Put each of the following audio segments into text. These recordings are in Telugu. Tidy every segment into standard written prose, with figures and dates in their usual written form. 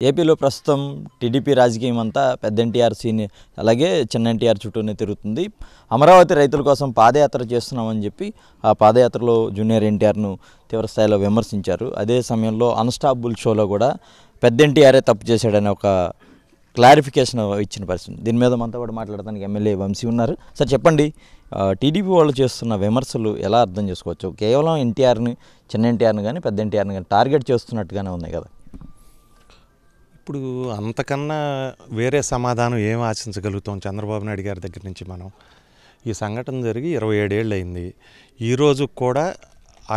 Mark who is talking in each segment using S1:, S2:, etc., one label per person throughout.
S1: ఏపీలో ప్రస్తుతం టీడీపీ రాజకీయం అంతా పెద్ద ఎన్టీఆర్ సీని అలాగే చిన్న ఎన్టీఆర్ చుట్టూనే తిరుగుతుంది. అమరావతి రైతుల కోసం పాదయాత్ర చేస్తున్నామని చెప్పి ఆ పాదయాత్రలో జూనియర్ ఎన్టీఆర్ను తీవ్రస్థాయిలో విమర్శించారు. అదే సమయంలో అన్స్టాపుల్ షోలో కూడా పెద్ద ఎన్టీఆరే తప్పు చేశాడని ఒక క్లారిఫికేషన్ ఇచ్చిన పరిస్థితి. దీని మీద మనతో కూడా మాట్లాడడానికి ఎమ్మెల్యే వంశీ ఉన్నారు. సార్ చెప్పండి, టీడీపీ వాళ్ళు చేస్తున్న విమర్శలు ఎలా అర్థం చేసుకోవచ్చు? కేవలం ఎన్టీఆర్ని, చిన్న ఎన్టీఆర్ని కానీ పెద్ద ఎన్టీఆర్ని కానీ టార్గెట్ చేస్తున్నట్టుగానే ఉన్నాయి కదా.
S2: ఇప్పుడు అంతకన్నా వేరే సమాధానం ఏం ఆశించగలుగుతాం చంద్రబాబు నాయుడు గారి దగ్గర నుంచి? మనం ఈ సంఘటన జరిగి 27 ఏళ్ళు అయింది. ఈరోజు కూడా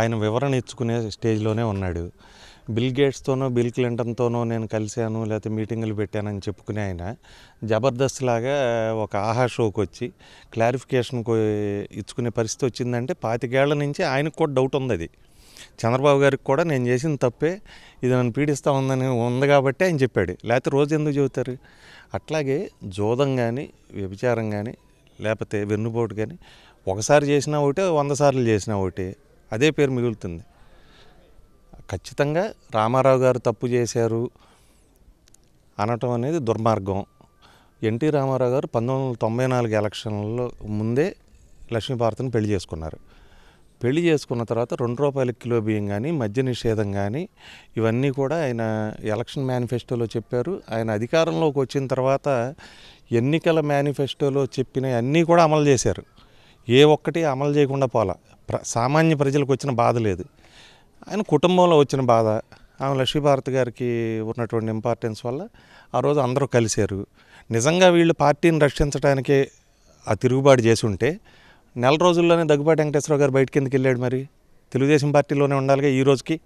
S2: ఆయన వివరణ ఇచ్చుకునే స్టేజ్లోనే ఉన్నాడు. బిల్ గేట్స్తోనో బిల్ క్లింటన్తోనో నేను కలిశాను లేకపోతే మీటింగులు పెట్టానని చెప్పుకునే ఆయన జబర్దస్త్ లాగా ఒక ఆహా షోకి వచ్చి క్లారిఫికేషన్ ఇచ్చుకునే పరిస్థితి వచ్చిందంటే 25 ఏళ్ల నుంచి ఆయనకు కూడా డౌట్ ఉంది. అది చంద్రబాబు గారికి కూడా నేను చేసిన తప్పే, ఇది నన్ను పీడిస్తూ ఉంది కాబట్టి ఆయన చెప్పాడు. లేకపోతే రోజు ఎందుకు చెబుతారు? అట్లాగే జోదం కానీ వ్యభిచారం కానీ లేకపోతే వెన్నుపోటు కానీ ఒకసారి చేసినా ఒకటే, 100 సార్లు చేసినా ఒకటే, అదే పేరు మిగులుతుంది. ఖచ్చితంగా రామారావు గారు తప్పు చేశారు అనటం అనేది దుర్మార్గం. ఎన్టీ రామారావు గారు 1994 ఎలక్షన్లలో ముందే లక్ష్మీభారతిని పెళ్లి చేసుకున్నారు. పెళ్లి చేసుకున్న తర్వాత 2 రూపాయల కిలో బియ్యం కానీ మద్య నిషేధం కానీ ఇవన్నీ కూడా ఆయన ఎలక్షన్ మేనిఫెస్టోలో చెప్పారు. ఆయన అధికారంలోకి వచ్చిన తర్వాత ఎన్నికల మేనిఫెస్టోలో చెప్పిన అన్నీ కూడా అమలు చేశారు. ఏ ఒక్కటి అమలు చేయకుండా పోలా. సామాన్య ప్రజలకు వచ్చిన బాధ లేదు, ఆయన కుటుంబంలో వచ్చిన బాధ. ఆమె లక్ష్మీభారతి గారికి ఉన్నటువంటి ఇంపార్టెన్స్ వల్ల ఆ రోజు అందరూ కలిశారు. నిజంగా వీళ్ళు పార్టీని రక్షించడానికే ఆ తిరుగుబాటు చేసి ఉంటే నెల రోజుల్లోనే దగ్గుబాటి వెంకటేశ్వరరావు గారు బయటికి ఎందుకు వెళ్ళాడు? మరి తెలుగుదేశం పార్టీలోనే ఉండాలిగా. ఈ రోజుకి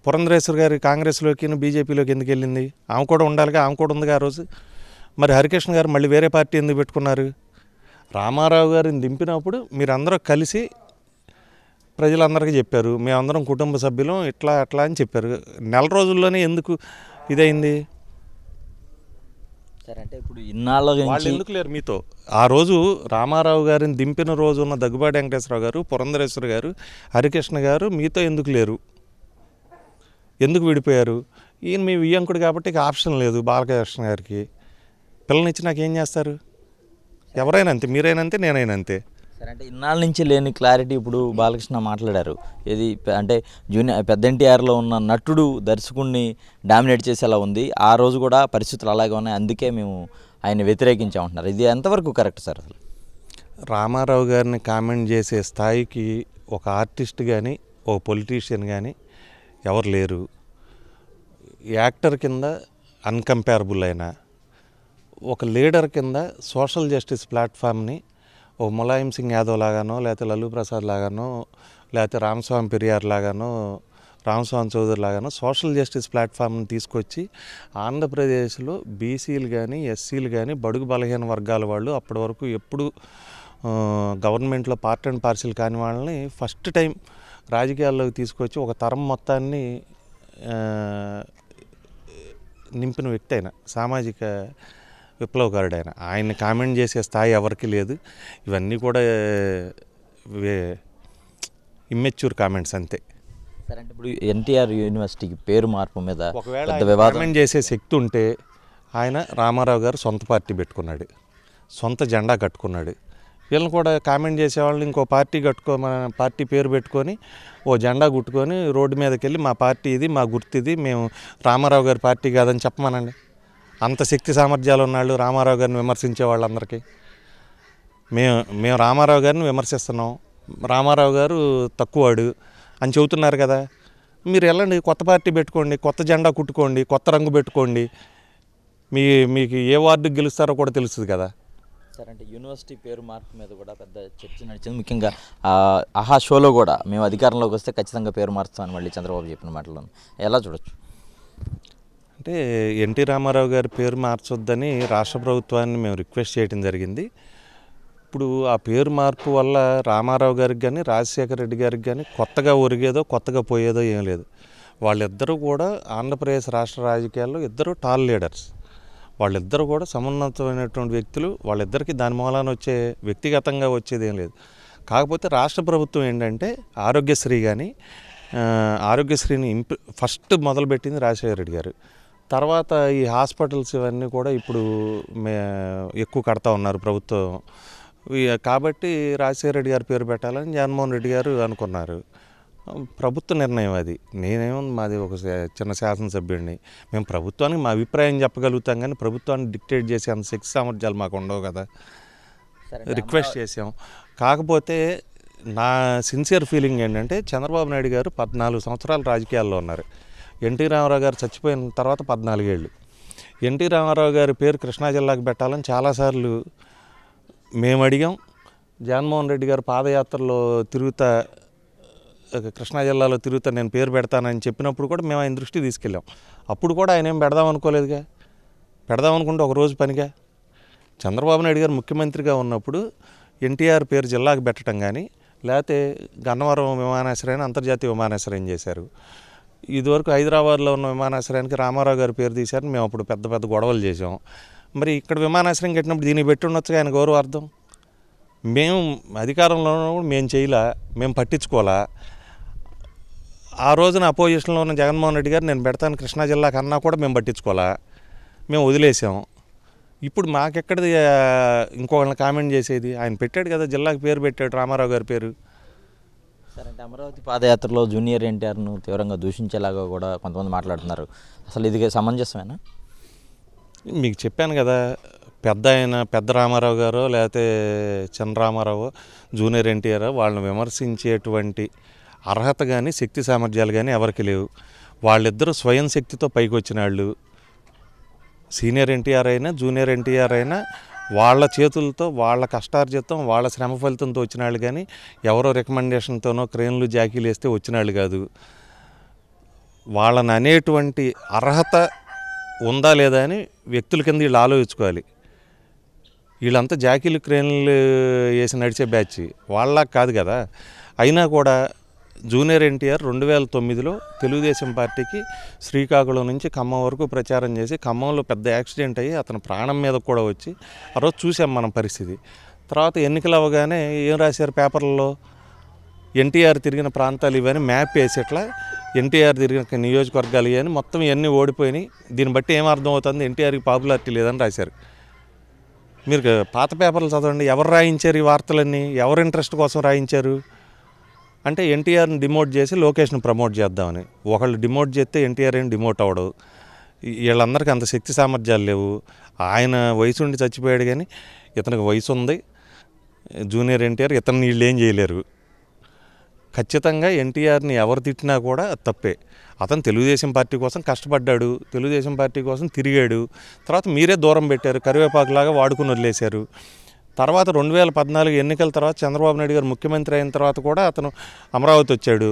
S2: పురంధరేశ్వర్ గారు కాంగ్రెస్లోకి బీజేపీలోకి ఎందుకు వెళ్ళింది? ఆమె కూడా ఉండాలిగా, ఆమె కూడా ఉందిగా ఆ రోజు. మరి హరికృష్ణ గారు మళ్ళీ వేరే పార్టీ ఎందుకు పెట్టుకున్నారు? రామారావు గారిని దింపినప్పుడు మీరందరూ కలిసి ప్రజలందరికీ చెప్పారు, మేమందరం కుటుంబ సభ్యులం ఇట్లా అట్లా అని చెప్పారు. నెల రోజుల్లోనే ఎందుకు ఇదైంది?
S1: సరే, అంటే ఇప్పుడు ఇన్నాళ్ళ
S2: వాళ్ళు ఎందుకు లేరు మీతో? ఆ రోజు రామారావు గారిని దింపిన రోజు ఉన్న దగ్గుబాటి వెంకటేశ్వరరావు గారు, పురంధరేశ్వర గారు, హరికృష్ణ గారు మీతో ఎందుకు లేరు? ఎందుకు విడిపోయారు? ఈయన మీ వియ్యంకుడు కాబట్టి ఇక ఆప్షన్ లేదు బాలకృష్ణ గారికి. పిల్లనిచ్చి నాకేం చేస్తారు? ఎవరైనా అంతే, మీరైనా అంతే, నేనైనా అంతే.
S1: సరే, అంటే ఇన్నాళ్ళ నుంచి లేని క్లారిటీ ఇప్పుడు బాలకృష్ణ మాట్లాడారు. ఇది అంటే పెద్ద ఎన్టీఆర్లో ఉన్న నటుడు దర్శకుడిని డామినేట్ చేసేలా ఉంది. ఆ రోజు కూడా పరిస్థితులు అలాగే ఉన్నాయి, అందుకే మేము ఆయన వ్యతిరేకించామంటున్నారు. ఇది ఎంతవరకు కరెక్ట్ సార్? అసలు
S2: రామారావు గారిని కామెంట్ చేసే స్థాయికి ఒక ఆర్టిస్ట్ కానీ ఒక పొలిటీషియన్ కానీ ఎవరు లేరు. యాక్టర్ కింద అన్కంపేరబుల్ అయిన ఒక లీడర్ కింద సోషల్ జస్టిస్ ప్లాట్ఫామ్ని ఓ ములాయం సింగ్ యాదవ్ లాగానో లేకపోతే లల్లూ ప్రసాద్ లాగానో లేకపోతే రామస్వామి పెరియార్ లాగానో రామస్వామి చౌదరి లాగానో సోషల్ జస్టిస్ ప్లాట్ఫామ్ని తీసుకొచ్చి ఆంధ్రప్రదేశ్లో బీసీలు కానీ ఎస్సీలు కానీ బడుగు బలహీన వర్గాల వాళ్ళు అప్పటి వరకు ఎప్పుడు గవర్నమెంట్లో పార్ట్ అండ్ పార్సిల్ కాని వాళ్ళని ఫస్ట్ టైం రాజకీయాల్లోకి తీసుకొచ్చి ఒక తరం మొత్తాన్ని నింపిన వ్యక్తి అయిన సామాజిక విప్లవకారుడు ఆయన. ఆయన్ని కామెంట్ చేసే స్థాయి ఎవరికి లేదు. ఇవన్నీ కూడా ఇమ్మెచ్యూర్ కామెంట్స్ అంతే.
S1: సరే, అంటే ఇప్పుడు ఎన్టీఆర్ యూనివర్సిటీకి పేరు మార్పు మీద
S2: ఒకవేళ కామెంట్ చేసే శక్తి ఉంటే ఆయన రామారావు గారు సొంత పార్టీ పెట్టుకున్నాడు, సొంత జెండా కట్టుకున్నాడు. వీళ్ళని కూడా కామెంట్ చేసేవాళ్ళు ఇంకో పార్టీ మన పార్టీ పేరు పెట్టుకొని ఓ జెండా గుట్టుకొని రోడ్డు మీదకి వెళ్ళి మా పార్టీ ఇది, మా గుర్తు ఇది, మేము రామారావు గారి పార్టీ కాదని చెప్పమనండి. అంత శక్తి సామర్థ్యాలు ఉన్నాళ్ళు రామారావు గారిని విమర్శించే వాళ్ళందరికీ. మేము రామారావు గారిని విమర్శిస్తున్నాం, రామారావు గారు తక్కువవాడు అని చెబుతున్నారు కదా. మీరు వెళ్ళండి, కొత్త పార్టీ పెట్టుకోండి, కొత్త జెండా కుట్టుకోండి, కొత్త రంగు పెట్టుకోండి, మీకు ఏ వార్డుకి గెలుస్తారో కూడా తెలుస్తుంది కదా.
S1: సరే, అంటే యూనివర్సిటీ పేరు మార్పు మీద కూడా పెద్ద చర్చ నడిచింది. ముఖ్యంగా ఆహా షోలో కూడా మేము అధికారంలోకి వస్తే ఖచ్చితంగా పేరు మారుస్తామని మళ్ళీ చంద్రబాబు చెప్పిన మాటల్లో ఎలా చూడొచ్చు?
S2: అంటే ఎన్టీ రామారావు గారి పేరు మార్చొద్దని రాష్ట్ర ప్రభుత్వాన్ని మేము రిక్వెస్ట్ చేయడం జరిగింది. ఇప్పుడు ఆ పేరు మార్పు వల్ల రామారావు గారికి కానీ రాజశేఖర రెడ్డి గారికి కానీ కొత్తగా ఒరిగేదో కొత్తగా పోయేదో ఏం లేదు. వాళ్ళిద్దరూ కూడా ఆంధ్రప్రదేశ్ రాష్ట్ర రాజకీయాల్లో ఇద్దరు టాల్ లీడర్స్. వాళ్ళిద్దరూ కూడా సమున్నతమైనటువంటి వ్యక్తులు. వాళ్ళిద్దరికీ దాని మూలాన వచ్చే వ్యక్తిగతంగా వచ్చేది ఏం లేదు. కాకపోతే రాష్ట్ర ప్రభుత్వం ఏంటంటే ఆరోగ్యశ్రీ కానీ ఆరోగ్యశ్రీని ఫస్ట్ మొదలుపెట్టింది రాజశేఖర రెడ్డి గారు. తర్వాత ఈ హాస్పిటల్స్ ఇవన్నీ కూడా ఇప్పుడు ఎక్కువ కడతా ఉన్నారు ప్రభుత్వం. కాబట్టి రాజశేఖర రెడ్డి గారి పేరు పెట్టాలని జగన్మోహన్ రెడ్డి గారు అనుకున్నారు. ప్రభుత్వ నిర్ణయం అది. మాది ఒక చిన్న శాసనసభ్యుడిని. మేము ప్రభుత్వానికి మా అభిప్రాయం చెప్పగలుగుతాం, కానీ ప్రభుత్వాన్ని డిక్టేట్ చేసే అంత శక్తి సామర్థ్యాలు మాకు ఉండవు కదా. రిక్వెస్ట్ చేసాం. కాకపోతే నా సిన్సియర్ ఫీలింగ్ ఏంటంటే, చంద్రబాబు నాయుడు గారు 14 సంవత్సరాలు రాజకీయాల్లో ఉన్నారు. ఎన్టీ రామారావు గారు చచ్చిపోయిన తర్వాత 14 ఏళ్ళు. ఎన్టీ రామారావు గారి పేరు కృష్ణా జిల్లాకు పెట్టాలని చాలాసార్లు మేము అడిగాం. జగన్మోహన్ రెడ్డి గారు పాదయాత్రలో తిరుగుతా, కృష్ణా జిల్లాలో తిరుగుతా నేను పేరు పెడతానని చెప్పినప్పుడు కూడా మేము ఆయన దృష్టి తీసుకెళ్ళాం. అప్పుడు కూడా ఆయన ఏం పెడదాం అనుకోలేదుగా. పెడదాం అనుకుంటే ఒక రోజు పనిగా. చంద్రబాబు నాయుడు గారు ముఖ్యమంత్రిగా ఉన్నప్పుడు ఎన్టీఆర్ పేరు జిల్లాకు పెట్టడం కానీ, లేకపోతే గన్నవరం విమానాశ్రయాన్ని అంతర్జాతీయ విమానాశ్రయం చేశారు. ఇదివరకు హైదరాబాద్లో ఉన్న విమానాశ్రయానికి రామారావు గారి పేరు తీశారని మేము అప్పుడు పెద్ద పెద్ద గొడవలు చేసాం. మరి ఇక్కడ విమానాశ్రయం కట్టినప్పుడు దీనికి పెట్టి ఉండొచ్చుగా ఆయన గౌరవార్థం. మేము అధికారంలో ఉన్నప్పుడు మేము చేయలా, మేము పట్టించుకోవాలా. ఆ రోజున అపోజిషన్లో ఉన్న జగన్మోహన్ రెడ్డి గారు నేను పెడతాను కృష్ణా జిల్లాకు అన్నా కూడా మేము పట్టించుకోవాలా, మేము వదిలేసాం. ఇప్పుడు మాకెక్కడిది ఇంకొకరిని కామెంట్ చేసేది. ఆయన పెట్టాడు కదా, జిల్లాకు పేరు పెట్టాడు, రామారావు గారి పేరు.
S1: సరే, అంటే అమరావతి పాదయాత్రలో జూనియర్ ఎన్టీఆర్ను తీవ్రంగా దూషించేలాగా కూడా కొంతమంది మాట్లాడుతున్నారు. అసలు ఇది సమంజసమేనా?
S2: మీకు చెప్పాను కదా, పెద్ద రామారావు గారో లేకపోతే చిన్న రామారావు, జూనియర్ ఎన్టీఆర్ వాళ్ళని విమర్శించేటువంటి అర్హత కానీ శక్తి సామర్థ్యాలు కానీ ఎవరికి లేవు. వాళ్ళిద్దరూ స్వయం శక్తితో పైకి వచ్చిన వాళ్ళు. సీనియర్ ఎన్టీఆర్ అయినా జూనియర్ ఎన్టీఆర్ అయినా వాళ్ళ చేతులతో, వాళ్ళ కష్టార్జితం, వాళ్ళ శ్రమ ఫలితంతో వచ్చిన వాళ్ళు, కానీ ఎవరో రికమెండేషన్తోనో క్రేన్లు జాకీలు వేస్తే వచ్చిన వాళ్ళు కాదు. వాళ్ళని అనేటువంటి అర్హత ఉందా లేదా అని వ్యక్తుల కింద వీళ్ళు ఆలోచించుకోవాలి. వీళ్ళంతా జాకీలు క్రేన్లు వేసి నడిచే బ్యాచ్ వాళ్ళ కాదు కదా. అయినా కూడా జూనియర్ ఎన్టీఆర్ 2009లో తెలుగుదేశం పార్టీకి శ్రీకాకుళం నుంచి ఖమ్మం వరకు ప్రచారం చేసి, ఖమ్మంలో పెద్ద యాక్సిడెంట్ అయ్యి అతను ప్రాణం మీద కూడా వచ్చి ఆ రోజు చూసాం మనం పరిస్థితి. తర్వాత ఎన్నికలు అవ్వగానే ఏం రాశారు పేపర్లలో, ఎన్టీఆర్ తిరిగిన ప్రాంతాలు ఇవన్నీ మ్యాప్ వేసేట్లా ఎన్టీఆర్ తిరిగిన నియోజకవర్గాలు ఇవన్నీ మొత్తం ఇవన్నీ ఓడిపోయినాయి. దీన్ని బట్టి ఏం అర్థం అవుతుంది, ఎన్టీఆర్కి పాపులారిటీ లేదని రాశారు. మీరు పాత పేపర్లు చదవండి, ఎవరు రాయించారు ఈ వార్తలన్నీ, ఎవరు ఇంట్రెస్ట్ కోసం రాయించారు అంటే ఎన్టీఆర్ని డిమోట్ చేసి లోకేష్ని ప్రమోట్ చేద్దామని. ఒకళ్ళు డిమోట్ చేస్తే ఎన్టీఆర్ ఏం డిమోట్ అవ్వడు. వీళ్ళందరికీ అంత శక్తి సామర్థ్యాలు లేవు. ఆయన వయసు ఉండి చచ్చిపోయాడు, కానీ ఇతనికి వయసు ఉంది. జూనియర్ ఎన్టీఆర్ ఇతను వీళ్ళు ఏం చేయలేరు. ఖచ్చితంగా ఎన్టీఆర్ని ఎవరు తిట్టినా కూడా తప్పే. అతను తెలుగుదేశం పార్టీ కోసం కష్టపడ్డాడు, తెలుగుదేశం పార్టీ కోసం తిరిగాడు. తర్వాత మీరే దూరం పెట్టారు, కరివేపాకులాగా వాడుకుని వదిలేశారు. తర్వాత 2014 ఎన్నికల తర్వాత చంద్రబాబు నాయుడు గారు ముఖ్యమంత్రి అయిన తర్వాత కూడా అతను అమరావతి వచ్చాడు,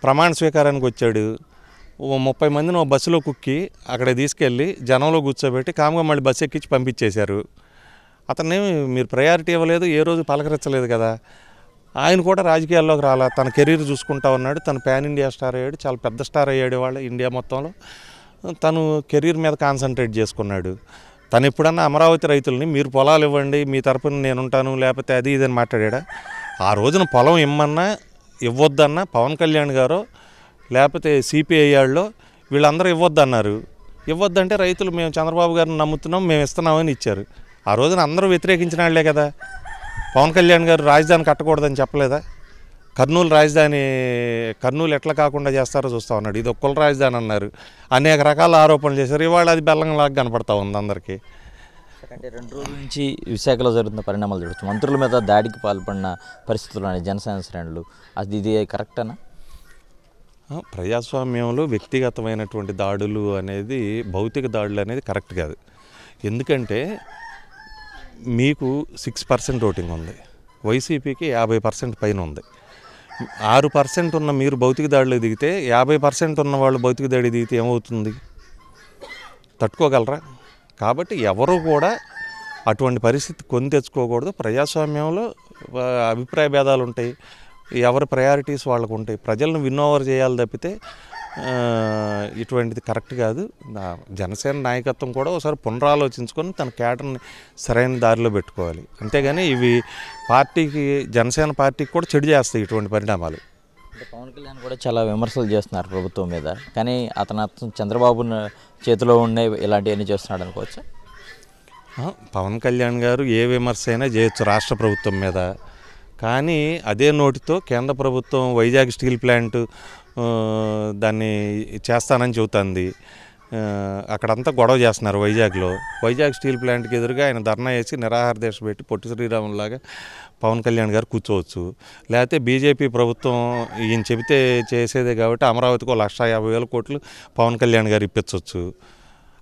S2: ప్రమాణ స్వీకారానికి వచ్చాడు. 30 మందిని ఒక బస్సులో కుక్కి అక్కడ తీసుకెళ్ళి జనంలో కూర్చోబెట్టి కామ్గా మళ్ళీ బస్సు ఎక్కించి పంపించేశారు. అతన్ని మీరు ప్రయారిటీ ఇవ్వలేదు, ఏ రోజు పలకరించలేదు కదా. ఆయన కూడా రాజకీయాల్లోకి రాలా, తన కెరీర్ చూసుకుంటా ఉన్నాడు. తను ప్యాన్ ఇండియా స్టార్ అయ్యాడు, చాలా పెద్ద స్టార్ అయ్యాడు వాళ్ళ ఇండియా మొత్తంలో. తను కెరీర్ మీద కాన్సన్ట్రేట్ చేసుకున్నాడు. తను ఎప్పుడన్నా అమరావతి రైతుల్ని మీరు పొలాలు ఇవ్వండి, మీ తరపున నేనుంటాను, లేకపోతే అది ఇదని మాట్లాడా? ఆ రోజున పొలం ఇమ్మన్నా ఇవ్వద్దన్నా పవన్ కళ్యాణ్ గారో లేకపోతే సిపిఐ వాళ్ళు వీళ్ళందరూ ఇవ్వద్దన్నారు. ఇవ్వద్దంటే రైతులు మేము చంద్రబాబు గారిని నమ్ముతున్నాం, మేము ఇస్తున్నామని ఇచ్చారు. ఆ రోజున అందరూ వ్యతిరేకించిన వాళ్ళే కదా. పవన్ కళ్యాణ్ గారు రాజధాని కట్టకూడదని చెప్పలేదా? కర్నూలు ఎట్లా కాకుండా చేస్తారో చూస్తూ ఉన్నాడు. ఇది ఒక్కల రాజధాని అన్నారు, అనేక రకాల ఆరోపణలు చేశారు. ఇవాళ అది బెల్లంలాగా కనపడతా ఉంది అందరికీ.
S1: అంటే 2 రోజుల నుంచి విశాఖలో జరుగుతున్న పరిణామాలు చూడవచ్చు. మంత్రుల మీద దాడికి పాల్పడిన పరిస్థితులు ఉన్నాయి జనసేన శ్రేణులు. ఇది కరెక్టేనా?
S2: ప్రజాస్వామ్యంలో వ్యక్తిగతమైనటువంటి దాడులు అనేది, భౌతిక దాడులు అనేది కరెక్ట్ కాదు. ఎందుకంటే మీకు 6% ఓటింగ్ ఉంది, వైసీపీకి 50% పైన ఉంది. 6% ఉన్న మీరు భౌతిక దాడిలో దిగితే 50% ఉన్న వాళ్ళు భౌతిక దాడి దిగితే ఏమవుతుంది? తట్టుకోగలరా? కాబట్టి ఎవరు కూడా అటువంటి పరిస్థితి కొని తెచ్చుకోకూడదు. ప్రజాస్వామ్యంలో అభిప్రాయ భేదాలు ఉంటాయి, ఎవరి ప్రయారిటీస్ వాళ్ళకు ఉంటాయి. ప్రజలను విన్ ఓవర్ చేయాలి తప్పితే ఇటువంటిది కరెక్ట్ కాదు. జనసేన నాయకత్వం కూడా ఒకసారి పునరాలోచించుకొని తన క్యాడర్ని సరైన దారిలో పెట్టుకోవాలి. అంతేగాని ఇవి పార్టీకి, జనసేన పార్టీకి కూడా చెడు చేస్తాయి ఇటువంటి పరిణామాలు.
S1: అంటే పవన్ కళ్యాణ్ కూడా చాలా విమర్శలు చేస్తున్నారు ప్రభుత్వం మీద, కానీ అతను చంద్రబాబు చేతిలో ఉండే ఇలాంటివన్నీ చేస్తున్నాడు అనుకోవచ్చా?
S2: పవన్ కళ్యాణ్ గారు ఏ విమర్శ అయినా చేయొచ్చు రాష్ట్ర ప్రభుత్వం మీద, కానీ అదే నోటితో కేంద్ర ప్రభుత్వం వైజాగ్ స్టీల్ ప్లాంట్ దాన్ని చేస్తానని చెబుతుంది. అక్కడంతా గొడవ చేస్తున్నారు వైజాగ్ స్టీల్ ప్లాంట్కి ఎదురుగా ఆయన ధర్నా వేసి నిరాహార దీక్ష పెట్టి పొట్టి శ్రీరాములాగా పవన్ కళ్యాణ్ గారు కూర్చోవచ్చు. లేకపోతే బీజేపీ ప్రభుత్వం ఈయన చెబితే చేసేదే కాబట్టి అమరావతికి 1,50,000 కోట్లు పవన్ కళ్యాణ్ గారు ఇప్పించవచ్చు.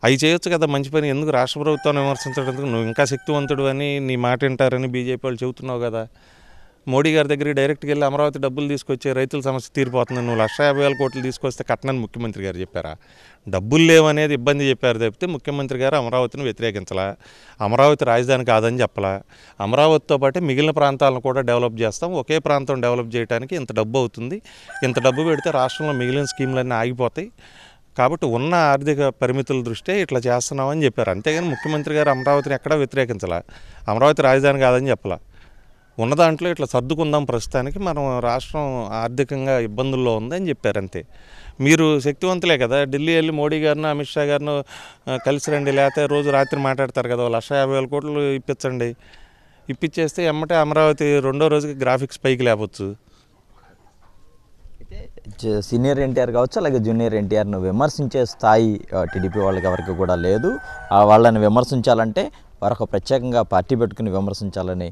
S2: అవి చేయొచ్చు కదా, మంచి పని. ఎందుకు రాష్ట్ర ప్రభుత్వాన్ని విమర్శించడం? నువ్వు ఇంకా శక్తివంతుడు అని, నీ మాట వింటారని బీజేపీ వాళ్ళు చెబుతున్నావు కదా. మోడీ గారి దగ్గరికి డైరెక్ట్గా వెళ్ళి అమరావతి డబ్బులు తీసుకొచ్చే రైతుల సమస్య తీరిపోతుంది, నువ్వు 1,50,000 కోట్లు తీసుకొస్తే కట్టనని ముఖ్యమంత్రి గారు చెప్పారా? డబ్బులు లేవనేది ఇబ్బంది చెప్పారు తప్పితే ముఖ్యమంత్రి గారు అమరావతిని వ్యతిరేకించలా, అమరావతి రాజధాని కాదని చెప్పలా. అమరావతితో పాటు మిగిలిన ప్రాంతాలను కూడా డెవలప్ చేస్తాం, ఒకే ప్రాంతం డెవలప్ చేయడానికి ఇంత డబ్బు అవుతుంది, ఇంత డబ్బు పెడితే రాష్ట్రంలో మిగిలిన స్కీములన్నీ ఆగిపోతాయి, కాబట్టి ఉన్న ఆర్థిక పరిమితుల దృష్ట్యా ఇట్లా చేస్తున్నామని చెప్పారు. అంతేగాని ముఖ్యమంత్రి గారు అమరావతిని ఎక్కడా వ్యతిరేకించలా, అమరావతి రాజధాని కాదని చెప్పలా. ఉన్న దాంట్లో ఇట్లా సర్దుకుందాం, ప్రస్తుతానికి మనం రాష్ట్రం ఆర్థికంగా ఇబ్బందుల్లో ఉందని చెప్పారు అంతే. మీరు శక్తివంతులే కదా, ఢిల్లీ వెళ్ళి మోడీ గారిని అమిత్ షా గారిని కలిసి రండి, లేకపోతే రోజు రాత్రి మాట్లాడతారు కదా, 1,50,000 కోట్లు ఇప్పించండి, ఇప్పించేస్తే ఎమ్మటే అమరావతి రెండో రోజుకి గ్రాఫిక్స్ పైకి లేవచ్చు.
S1: సీనియర్ ఎన్టీఆర్ కావచ్చు, అలాగే జూనియర్ ఎన్టీఆర్ను విమర్శించే స్థాయి టీడీపీ వాళ్ళకి ఎవరికి కూడా లేదు. వాళ్ళని విమర్శించాలంటే వారొక ప్రత్యేకంగా పార్టీ పెట్టుకుని విమర్శించాలని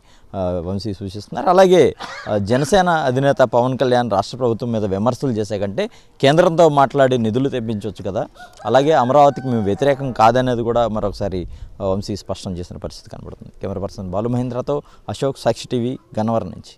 S1: వంశీ సూచిస్తున్నారు. అలాగే జనసేన అధినేత పవన్ కళ్యాణ్ రాష్ట్ర ప్రభుత్వం మీద విమర్శలు చేసే కంటే కేంద్రంతో మాట్లాడి నిధులు తెప్పించవచ్చు కదా, అలాగే అమరావతికి మేము వ్యతిరేకం కాదనేది కూడా మరొకసారి వంశీ స్పష్టం చేసిన పరిస్థితి కనబడుతుంది. కెమెరా పర్సన్ బాలు మహేంద్రతో అశోక్, సాక్షి టీవీ, గన్నవరం నుంచి.